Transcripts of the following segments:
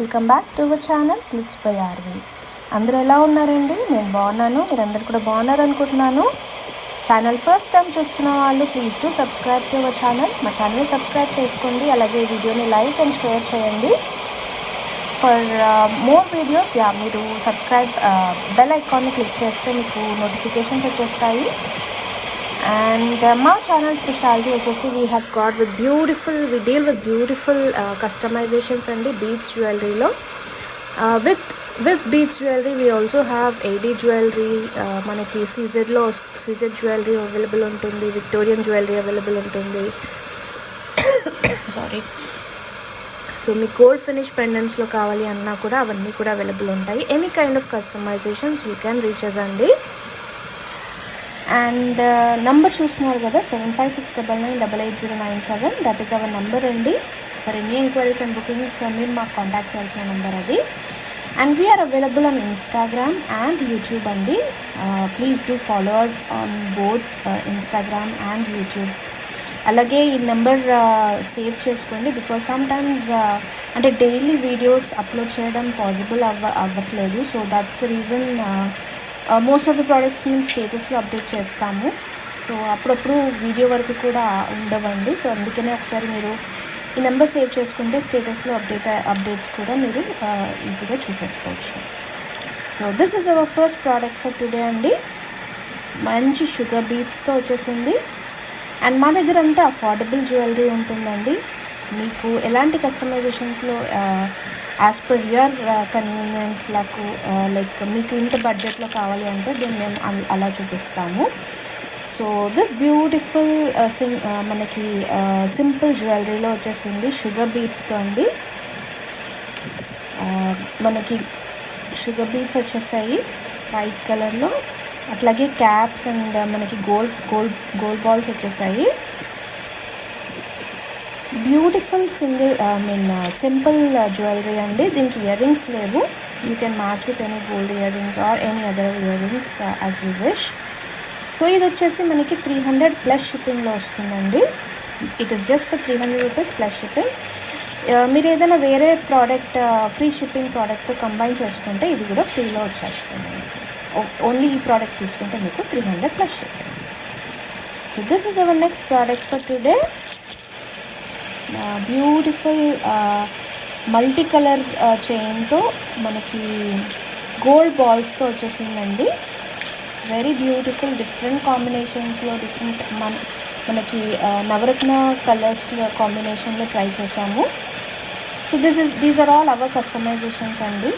Welcome back to our channel Clicks by RV. అందరూ ఎలా ఉన్నారండి? నేను బాగున్నాను, మీరందరూ కూడా బాగున్నారు అనుకుంటున్నాను. ఛానల్ ఫస్ట్ టైం చూస్తున్న వాళ్ళు please do subscribe to our channel. మా ఛానల్ని సబ్స్క్రైబ్ చేసుకోండి, అలాగే వీడియోని లైక్ అండ్ షేర్ చేయండి. ఫర్ మోర్ వీడియోస్ మీరు సబ్స్క్రైబ్ బెల్ ఐకాన్ని క్లిక్ చేస్తే మీకు నోటిఫికేషన్స్ వచ్చేస్తాయి. అండ్ మా ఛానల్ స్పెషాలిటీ వచ్చేసి we have got with deal with beautiful customisations అండి బీడ్స్ జ్యువెలరీలో. With beads jewellery we also have AD jewellery, మనకి సీజెడ్ జ్యువెలరీ అవైలబుల్ ఉంటుంది, విక్టోరియన్ జ్యువెలరీ అవైలబుల్ ఉంటుంది. సారీ. సో మీకు గోల్డ్ ఫినిష్ పెండెంట్స్లో కావాలి అన్నా కూడా అవన్నీ కూడా అవైలబుల్ ఉంటాయి. Any kind of customisations you can reach us అండి. అండ్ నంబర్ చూస్తున్నారు కదా, 7569988097, దట్ ఈస్ అవర్ నంబర్ అండి. For any enquiries and bookings మీరు మాకు కాంటాక్ట్ చేయాల్సిన నెంబర్ అది. And we are available on Instagram and YouTube అండి. Please do followers on both Instagram and YouTube. అలాగే ఈ నెంబర్ సేవ్ చేసుకోండి, బికాజ్ సమ్టైమ్స్ అంటే డైలీ వీడియోస్ అప్లోడ్ చేయడం పాసిబుల్ అవ్వట్లేదు. So that's the reason most of the products మేము స్టేటస్లో update చేస్తాము. సో అప్పుడప్పుడు వీడియో వరకు కూడా ఉండవండి. సో అందుకనే ఒకసారి మీరు ఈ నెంబర్ సేవ్ చేసుకుంటే స్టేటస్లో అప్డేట్స్ కూడా మీరు ఈజీగా చూసేసుకోవచ్చు. So this is our first product for today అండి. మంచి షుగర్ బీట్స్తో వచ్చేసింది. అండ్ మా దగ్గర అంతా అఫోర్డబుల్ జ్యువెలరీ ఉంటుందండి. మీకు ఎలాంటి కస్టమైజేషన్స్లో as per your convenience like మీకు ఇంత బడ్జెట్లో కావాలి అంటే దీన్ని మేము అలా చూపిస్తాము. సో దిస్ బ్యూటిఫుల్ మనకి సింపుల్ జ్యువెలరీలో వచ్చేసింది షుగర్ బీట్స్తో అండి. మనకి షుగర్ బీట్స్ వచ్చేసాయి వైట్ కలర్లో, అట్లాగే క్యాప్స్ అండ్ మనకి గోల్డ్ బాల్స్ వచ్చేసాయి. బ్యూటిఫుల్ సింపుల్ జ్యువెలరీ అండి. దీనికి ఇయర్ రింగ్స్ లేవు. You can match with any gold ear rings are any other ear rings as you wish. So ఇది వచ్చేసి మనకి 300 ప్లస్ షిప్పింగ్లో వస్తుందండి. It is just for 300 rupees plus shipping. మీరు ఏదైనా వేరే ప్రోడక్ట్ ఫ్రీ షిప్పింగ్ ప్రోడక్ట్తో కంబైన్ చేసుకుంటే ఇది కూడా ఫ్రీలో వచ్చేస్తుంది మీకు. ఓన్లీ ఈ ప్రోడక్ట్ తీసుకుంటే మీకు 300 plus shipping. So this is our next product for today. Beautiful multi colour చైన్తో మనకి గోల్డ్ బాల్స్తో వచ్చేసిందండి. వెరీ బ్యూటిఫుల్ డిఫరెంట్ కాంబినేషన్స్లో మనకి నవరత్న కలర్స్ కాంబినేషన్లో ట్రై చేసాము. So these are all our customisations అండి.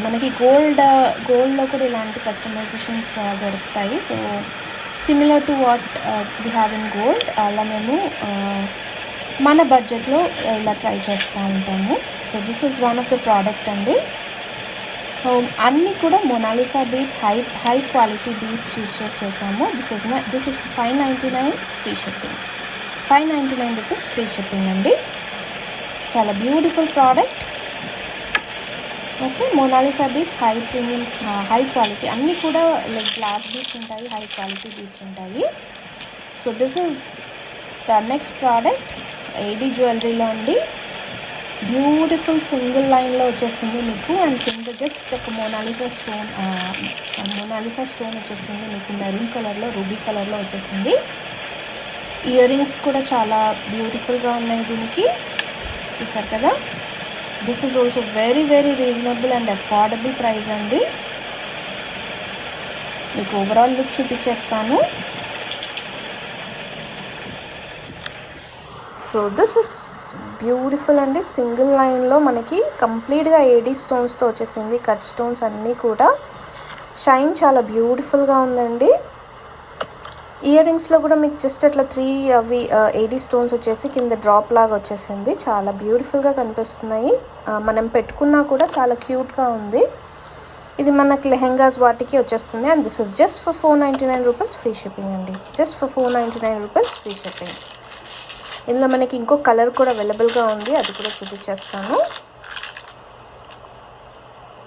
మనకి గోల్డ్లో కూడా ఇలాంటి కస్టమైజేషన్స్ దొరుకుతాయి. So similar to what we have in gold అలా మేము మన బడ్జెట్లో ఇలా ట్రై చేస్తూ ఉంటాము. So this is one of the product అండి. అన్నీ కూడా Mona Lisa beads high quality beads use చేసాము. This is 599 free shipping. 599 rupees free shipping అండి. చాలా beautiful product. Okay, Mona Lisa beads premium high quality, అన్నీ కూడా లైక్ గ్లాస్ బీడ్స్ ఉంటాయి, high quality beads ఉంటాయి. So this is the next product AD జ్యువెలరీలో అండి. Beautiful single లైన్లో వచ్చేసింది మీకు. అండ్ కింద జస్ట్ ఒక మొనాలిసా స్టోన్ వచ్చేసింది మీకు. మెరూన్ కలర్లో, రూబీ కలర్లో వచ్చేసింది. ఇయర్ రింగ్స్ కూడా చాలా బ్యూటిఫుల్గా ఉన్నాయి దీనికి, చూసారు కదా. This is also very very reasonable and affordable price అండి. మీకు ఓవరాల్ లుక్ చూపించేస్తాను. సో దిస్ ఇస్ బ్యూటిఫుల్ అండి. సింగిల్ లైన్లో మనకి కంప్లీట్గా ఏడీ స్టోన్స్తో వచ్చేసింది. కట్ స్టోన్స్ అన్నీ కూడా షైన్ చాలా బ్యూటిఫుల్గా ఉందండి. ఇయర్ రింగ్స్లో కూడా మీకు జస్ట్ అట్లా 3 అవి ఏడీ స్టోన్స్ వచ్చేసి కింద డ్రాప్ లాగా వచ్చేసింది. చాలా బ్యూటిఫుల్గా కనిపిస్తున్నాయి. మనం పెట్టుకున్నా కూడా చాలా క్యూట్గా ఉంది. ఇది మనకి లెహెంగాస్ వాటికి వచ్చేస్తుంది. And this is just for 499 rupees free shipping అండి. Just for 499 rupees free shipping. ఇందులో మనకి ఇంకో కలర్ కూడా అవైలబుల్గా ఉంది, అది కూడా చూపించేస్తాను.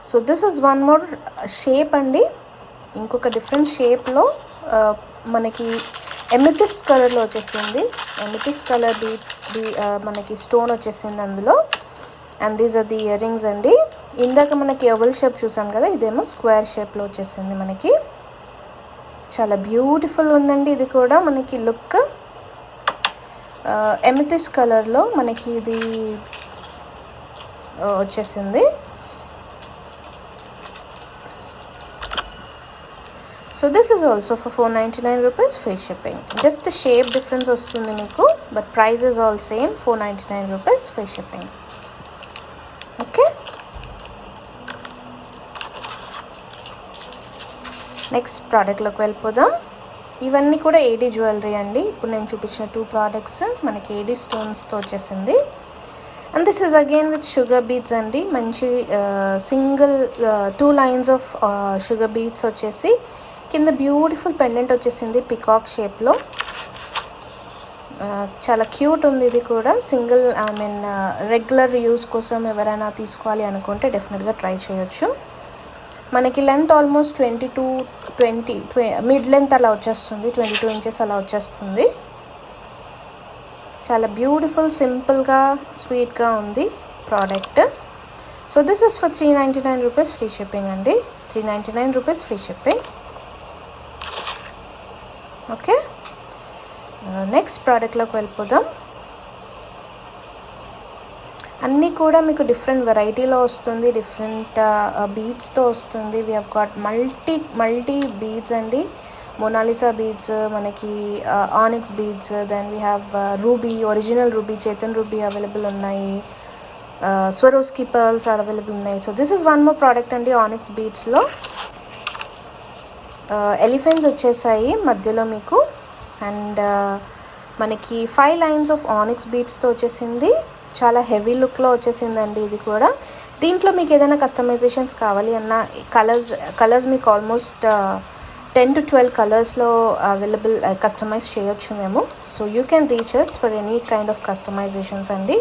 So this is one more shape అండి. ఇంకొక డిఫరెంట్ షేప్లో మనకి ఎమిథిస్ట్ కలర్లో వచ్చేసింది. ఎమిథిస్ట్ కలర్ బీడ్స్ మనకి స్టోన్ వచ్చేసింది అందులో. And these are the earrings అండి. ఇందాక మనకి ఓవల్ షేప్ చూసాం కదా, ఇదేమో స్క్వేర్ షేప్లో వచ్చేసింది మనకి. చాలా బ్యూటిఫుల్ ఉందండి ఇది కూడా. మనకి లుక్ ఎమిథిస్ కలర్లో మనకి ఇది వచ్చేసింది. So this is also for 499 rupees, free shipping. Just shape difference వస్తుంది మీకు, but price is all same, 499 rupees, free shipping. Okay, next ప్రోడక్ట్లోకి వెళ్ళిపోదాం. ఇవన్నీ కూడా ఏడీ జ్యువెలరీ అండి. ఇప్పుడు నేను చూపించిన 2 ప్రోడక్ట్స్ మనకి ఏడీ స్టోన్స్తో వచ్చేసింది. And this is again with sugar beads అండి. మంచి single 2 lines of sugar beads వచ్చేసి కింద బ్యూటిఫుల్ పెండెంట్ వచ్చేసింది పికాక్ షేప్లో. చాలా క్యూట్ ఉంది ఇది కూడా. సింగిల్ రెగ్యులర్ యూస్ కోసం ఎవరైనా తీసుకోవాలి అనుకుంటే డెఫినెట్గా ట్రై చేయొచ్చు. మనకి లెంత్ ఆల్మోస్ట్ 20 మిడ్ లెంత్ అలా వచ్చేస్తుంది, 22 ఇంచెస్ అలా వచ్చేస్తుంది. చాలా బ్యూటిఫుల్, సింపుల్గా, స్వీట్గా ఉంది product. So this is for 399 rupees, free shipping అండి. 399 rupees, free shipping. Okay, next ప్రోడక్ట్లోకి వెళ్ళిపోదాం. అన్నీ కూడా మీకు డిఫరెంట్ వెరైటీలో వస్తుంది, డిఫరెంట్ బీడ్స్తో వస్తుంది. We have got multi beads అండి. మొనాలిసా బీడ్స్, మనకి onyx beads, then we have ruby, original ruby, Chetan ruby available ఉన్నాయి. స్వరోస్కి పర్ల్స్ ఆర్ అవైలబుల్ ఉన్నాయి. So this is one more product అండి ఆనిక్స్ బీడ్స్లో. ఎలిఫెంట్స్ వచ్చేసాయి మధ్యలో మీకు. అండ్ మనకి 5 లైన్స్ ఆఫ్ ఆనిక్స్ బీడ్స్తో వచ్చేసింది. చాలా హెవీ లుక్లో వచ్చేసిందండి ఇది కూడా. దీంట్లో మీకు ఏదైనా కస్టమైజేషన్స్ కావాలి అన్న కలర్స్ మీకు ఆల్మోస్ట్ 10 to 12 కలర్స్లో అవైలబుల్, కస్టమైజ్ చేయొచ్చు మేము. So you can reach us for any kind of customisations అండి.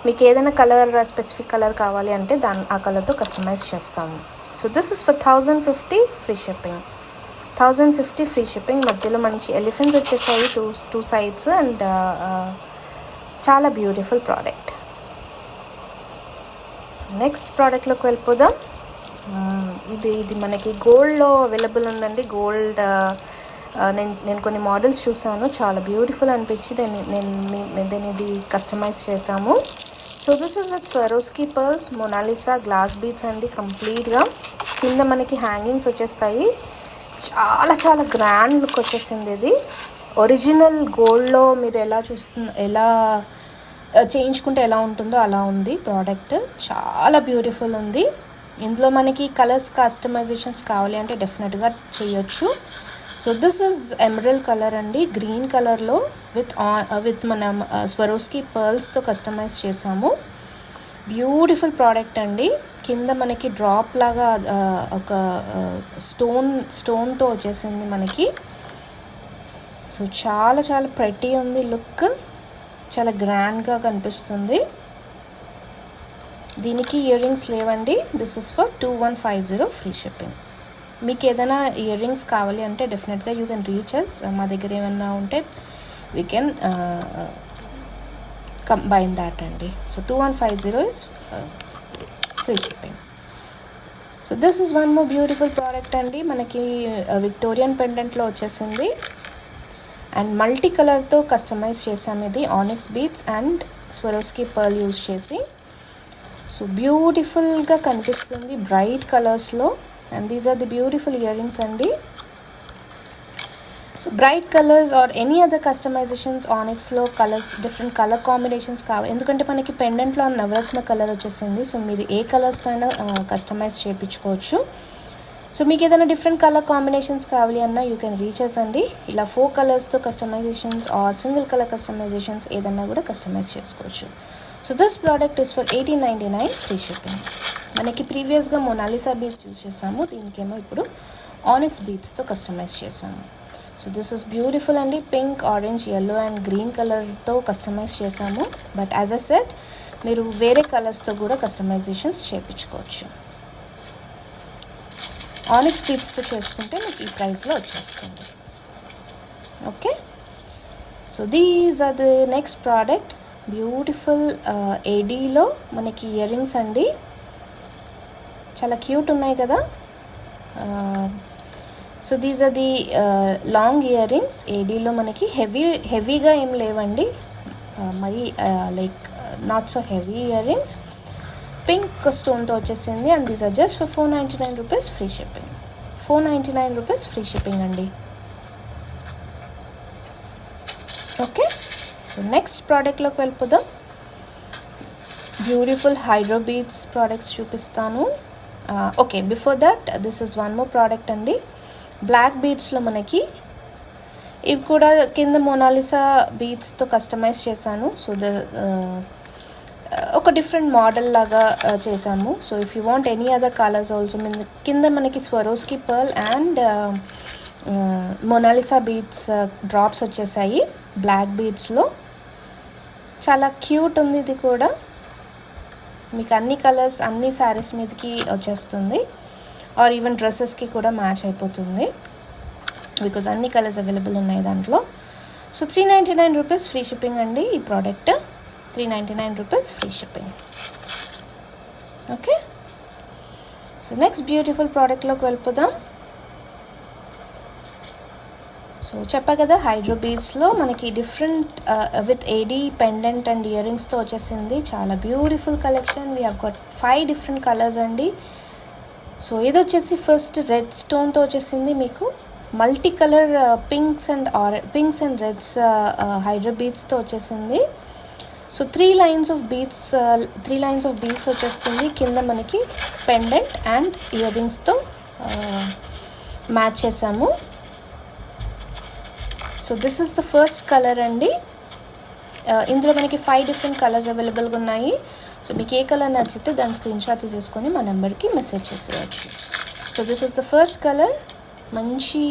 మీకు ఏదైనా కలర్, స్పెసిఫిక్ కలర్ కావాలి అంటే ఆ కలర్తో కస్టమైజ్ చేస్తాము. So this is for 1050, free shipping. 1050 free shipping. మధ్యలో మంచి ఎలిఫెంట్స్ వచ్చేసాయి టూ సైడ్స్. అండ్ చాలా బ్యూటిఫుల్ ప్రోడక్ట్. సో నెక్స్ట్ ప్రోడక్ట్లోకి వెళ్ళిపోదాం. ఇది మనకి గోల్డ్లో అవైలబుల్ ఉందండి. గోల్డ్ నేను కొన్ని మోడల్స్ చూసాను, చాలా బ్యూటిఫుల్ అనిపించి నేను ఇది కస్టమైజ్ చేశాము. So this is with Swarovski pearls, Mona Lisa glass beads అండి. కంప్లీట్గా కింద మనకి హ్యాంగింగ్స్ వచ్చేస్తాయి. చాలా చాలా గ్రాండ్ లుక్ వచ్చేసింది ఇది. ఒరిజినల్ గోల్డ్లో మీరు ఎలా చేయించుకుంటే ఎలా ఉంటుందో అలా ఉంది ప్రోడక్ట్. చాలా బ్యూటిఫుల్ ఉంది. ఇందులో మనకి కలర్స్ కస్టమైజేషన్స్ కావాలి అంటే డెఫినెట్గా చేయొచ్చు. So this is emerald colour అండి, గ్రీన్ కలర్లో విత్ మనం స్వరోస్కి పర్ల్స్తో కస్టమైజ్ చేసాము. బ్యూటిఫుల్ ప్రోడక్ట్ అండి. కింద మనకి డ్రాప్ లాగా ఒక స్టోన్తో వచ్చేసింది మనకి. సో చాలా చాలా ప్రెటీ ఉంది లుక్, చాలా గ్రాండ్గా కనిపిస్తుంది. దీనికి ఇయర్ రింగ్స్ లేవండి. This is for 2150, free shipping. మీకు ఏదైనా ఇయర్ రింగ్స్ కావాలి అంటే డెఫినెట్గా యూ కెన్ రీచ్ అస్. మా దగ్గర ఏమైనా ఉంటే వీ కెన్ కంబైన్ దాట్ అండి. So 2150 is free shipping. So this is one more beautiful product అండి. మనకి విక్టోరియన్ పెండెంట్లో వచ్చేసింది. అండ్ మల్టీ కలర్తో కస్టమైజ్ చేసాము ఇది, onyx beads and Swarovski pearl use చేసి. సో బ్యూటిఫుల్గా కనిపిస్తుంది బ్రైట్ కలర్స్లో. And these are the beautiful earrings అండి. So bright colours or any other customisations ఆనిక్స్లో కలర్స్, డిఫరెంట్ కలర్ కాంబినేషన్స్ కావాలి. ఎందుకంటే మనకి పెండెంట్లో నవరత్న కలర్ వచ్చేసింది. సో మీరు ఏ కలర్స్తో అయినా కస్టమైజ్ చేయించుకోవచ్చు. సో మీకు ఏదైనా డిఫరెంట్ కలర్ కాంబినేషన్స్ కావాలి అన్నా యూ కెన్ రీచెస్ అండి. ఇలా 4 కలర్స్తో customisations or single colour customisations ఏదన్నా కూడా కస్టమైజ్ చేసుకోవచ్చు. So this product is for 1899, free shipping. మనకి ప్రీవియస్గా మొనాలిసా బీడ్స్ యూజ్ చేసాము, దీనికేమో ఇప్పుడు ఆనిక్స్ బీడ్స్తో కస్టమైజ్ చేసాము. సో దిస్ ఇస్ బ్యూటిఫుల్ అండి. Pink, orange, yellow and green కలర్తో కస్టమైజ్ చేసాము. బట్ యాజ్ అ సెట్ మీరు వేరే కలర్స్తో కూడా కస్టమైజేషన్స్ చేయించుకోవచ్చు. ఆనిక్స్ బీడ్స్తో చేసుకుంటే మీకు ఈ ప్రైస్లో వచ్చేస్తుంది. Okay, so these are the next product. Beautiful ఏడీలో మనకి ఇయర్ రింగ్స్ అండి. చాలా క్యూట్ ఉన్నాయి కదా. So these are the long earrings. ఏడీలో మనకి హెవీగా ఏం లేవండి, మరి like not so heavy earrings. Pink స్టోన్తో వచ్చేసింది. And these are just for 499 rupees free shipping. 499 rupees free shipping అండి. ఓకే, సో నెక్స్ట్ ప్రోడక్ట్లోకి వెళ్ళిపోదాం. బ్యూటిఫుల్ హైడ్రో బీడ్స్ ప్రోడక్ట్స్ చూపిస్తాను. Okay, before that this is one more product అండి. Black బీడ్స్లో మనకి ఇవి కూడా కింద మోనాలిసా బీడ్స్తో కస్టమైజ్ చేశాను. సో ఒక డిఫరెంట్ మోడల్ లాగా చేసాము. So if you want any other colours also, కింద మనకి Swarovski pearl and Mona Lisa beads drops వచ్చేసాయి బ్లాక్ బీడ్స్లో. చాలా క్యూట్ ఉంది ఇది కూడా. మీకు అన్ని కలర్స్ అన్ని శారీస్ మీదకి వచ్చేస్తుంది, ఆర్ ఈవెన్ డ్రెస్సెస్కి కూడా మ్యాచ్ అయిపోతుంది బికాజ్ అన్ని కలర్స్ అవైలబుల్ ఉన్నాయి దాంట్లో. సో 399 రూపీస్ ఫ్రీ షిప్పింగ్ అండి ఈ product. 399 rupees free shipping. Okay, so next beautiful ప్రోడక్ట్లోకి వెళ్ళిపోదాం. సో చెప్పా కదా, హైడ్రో బీడ్స్లో మనకి different with AD pendant and ఇయర్ రింగ్స్తో వచ్చేసింది. చాలా beautiful collection. We have got 5 different colours అండి. సో ఇది వచ్చేసి ఫస్ట్ రెడ్ స్టోన్తో వచ్చేసింది మీకు. Multi colour pinks and reds hydro బీడ్స్తో వచ్చేసింది. సో 3 లైన్స్ ఆఫ్ బీడ్స్ వచ్చేస్తుంది. కింద మనకి పెండెంట్ అండ్ ఇయర్ రింగ్స్తో మ్యాచ్ చేసాము. So this is the first colour అండి. ఇందులో మనకి 5 డిఫరెంట్ కలర్స్ అవైలబుల్గా ఉన్నాయి. సో మీకు ఏ కలర్ నచ్చితే దాని స్క్రీన్ షాట్ తీసేసుకొని మా నెంబర్కి మెసేజ్ చేసేయచ్చు. So this is the first colour. మంచి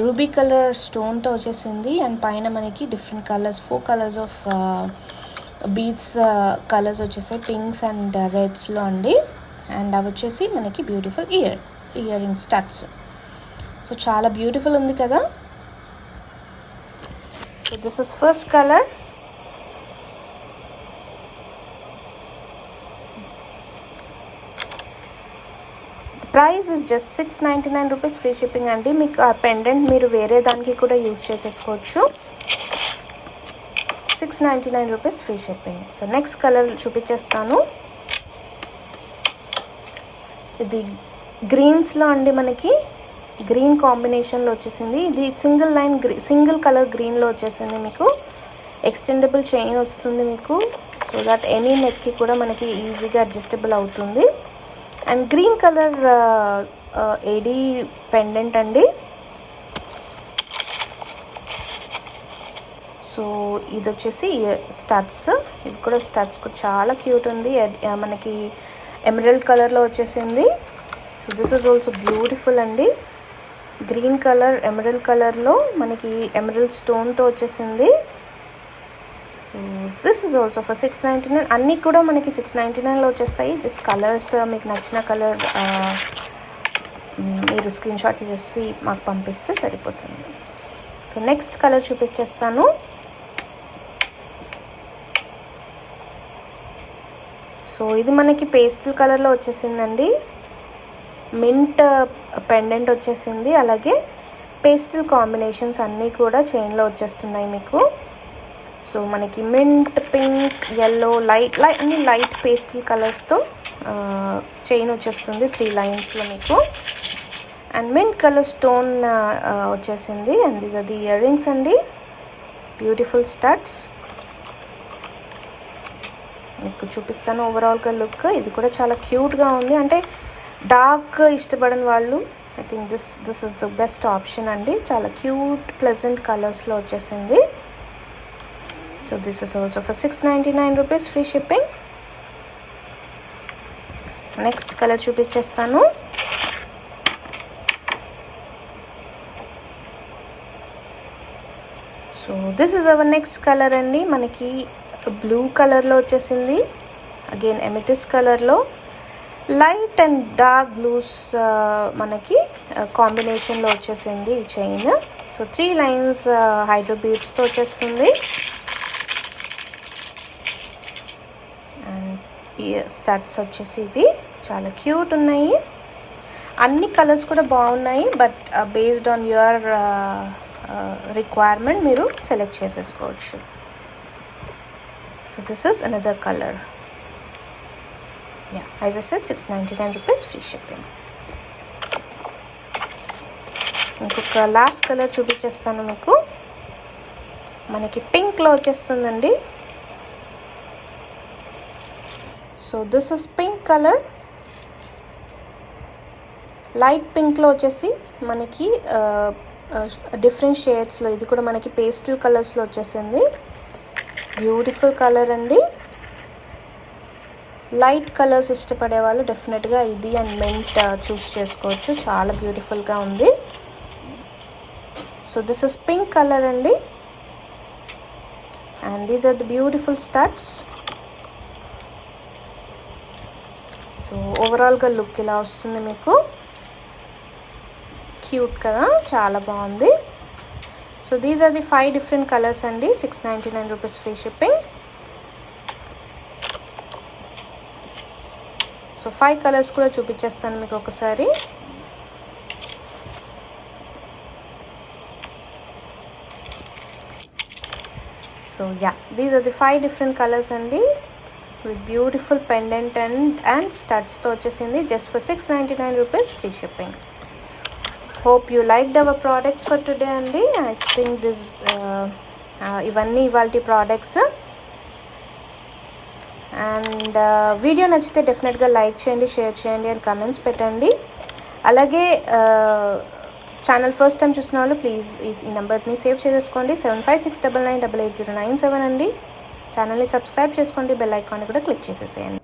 రూబీ కలర్ స్టోన్తో వచ్చేసింది. అండ్ పైన మనకి different colours 4 colours of beads colours వచ్చేసాయి, పింక్స్ అండ్ రెడ్స్లో అండి. అండ్ అవి వచ్చేసి మనకి beautiful ear ring studs. So చాలా బ్యూటిఫుల్ ఉంది కదా. So this is first colour. Price is just 699 rupees free shipping అండి. మీకు ఆ పెండెంట్ మీరు వేరే దానికి కూడా యూజ్ చేసేసుకోవచ్చు. 699 rupees free shipping. So next colour చూపించేస్తాను. ఇది గ్రీన్స్లో అండి, మనకి గ్రీన్ కాంబినేషన్లో వచ్చేసింది. ఇది సింగిల్ కలర్ గ్రీన్లో వచ్చేసింది. మీకు ఎక్స్టెండబుల్ చైన్ వస్తుంది మీకు, సో దట్ ఎనీ నెక్కి కూడా మనకి ఈజీగా అడ్జస్టబుల్ అవుతుంది. And green colour AD pendant అండి. సో ఇది వచ్చేసి స్టడ్స్. ఇది కూడా స్టడ్స్ కూడా చాలా క్యూట్ ఉంది. మనకి ఎమరల్డ్ కలర్లో వచ్చేసింది. So this is also beautiful అండి. గ్రీన్ కలర్ ఎమరల్డ్ కలర్లో మనకి ఎమరల్డ్ స్టోన్తో వచ్చేసింది. So this is also for 699. అన్నీ కూడా మనకి 699లో వచ్చేస్తాయి. జస్ట్ కలర్స్ మీకు నచ్చిన కలర్ మీరు స్క్రీన్ షాట్ తీసేసి మాకు పంపిస్తే సరిపోతుంది. సో నెక్స్ట్ కలర్ చూపించేస్తాను. సో ఇది మనకి పేస్టల్ కలర్లో వచ్చేసిందండి. మింట్ పెండెంట్ వచ్చేసింది. అలాగే పేస్టల్ కాంబినేషన్స్ అన్నీ కూడా చైన్లో వచ్చేస్తున్నాయి మీకు. సో మనకి మింట్, పింక్, ఎల్లో, అన్ని లైట్ పేస్టల్ కలర్స్తో చైన్ వచ్చేస్తుంది 3 లైన్స్లో మీకు. అండ్ మింట్ కలర్ స్టోన్ వచ్చేసింది. And these are the earrings అండి. బ్యూటిఫుల్ స్టడ్స్ మీకు చూపిస్తాను ఓవరాల్గా లుక్. ఇది కూడా చాలా క్యూట్గా ఉంది. అంటే డార్క్ ఇష్టపడని వాళ్ళు I think this is the best option అండి. చాలా క్యూట్ ప్లెజెంట్ కలర్స్లో వచ్చేసింది. So this is also for 699 rupees free shipping. Next colour చూపించేస్తాను. So this is our next colour అండి. మనకి బ్లూ కలర్లో వచ్చేసింది. అగైన్ ఎమిథిస్ట్ కలర్లో లైట్ అండ్ డార్క్ బ్లూస్ మనకి కాంబినేషన్లో వచ్చేసింది ఈ చైన్. సో 3 లైన్స్ హైడ్రో బీడ్స్తో వచ్చేస్తుంది. అండ్ స్టడ్స్ వచ్చేసి ఇవి చాలా క్యూట్ ఉన్నాయి. అన్ని కలర్స్ కూడా బాగున్నాయి, but based on your requirement మీరు సెలెక్ట్ చేసేసుకోవచ్చు. So this is another colour. Yeah, as I said, 699 rupees free shipping. ఇంకొక లాస్ట్ కలర్ చూపించేస్తాను మీకు. మనకి పింక్లో వచ్చేస్తుందండి. So this is pink colour. Light పింక్లో వచ్చేసి మనకి డిఫరెంట్ షేడ్స్లో, ఇది కూడా మనకి పేస్టల్ కలర్స్లో వచ్చేసింది. బ్యూటిఫుల్ కలర్ అండి. లైట్ కలర్స్ ఇష్టపడే వాళ్ళు డెఫినెట్గా ఇది అండ్ మెంట్ చూస్ చేసుకోవచ్చు. చాలా బ్యూటిఫుల్గా ఉంది. So this is pink colour అండి. And these are the beautiful studs. So ఓవరాల్గా లుక్ ఇలా వస్తుంది మీకు. క్యూట్ కదా, చాలా బాగుంది. So these are the 5 different colours అండి. 699 rupees free shipping. So 5 colours కూడా చూపించేస్తాను మీకు ఒకసారి. So yeah, these are the 5 different colours అండి, విత్ బ్యూటిఫుల్ పెండెంట్ అండ్ స్టడ్స్తో వచ్చేసింది. Just for 699 rupees free shipping. Hope you liked hour products for today అండి. I think this ఇవన్నీ ఇవాల్టి ప్రోడక్ట్స్. అండ్ వీడియో నచ్చితే డెఫినెట్గా లైక్ చేయండి, షేర్ చేయండి అండ్ కమెంట్స్ పెట్టండి. అలాగే ఛానల్ ఫస్ట్ టైం చూసిన వాళ్ళు ప్లీజ్ ఈ నెంబర్ని సేవ్ చేసేసుకోండి. 7569988097 అండి. ఛానల్ని సబ్స్క్రైబ్ చేసుకోండి, బెల్ ఐకాన్ని కూడా క్లిక్ చేసేసేయండి.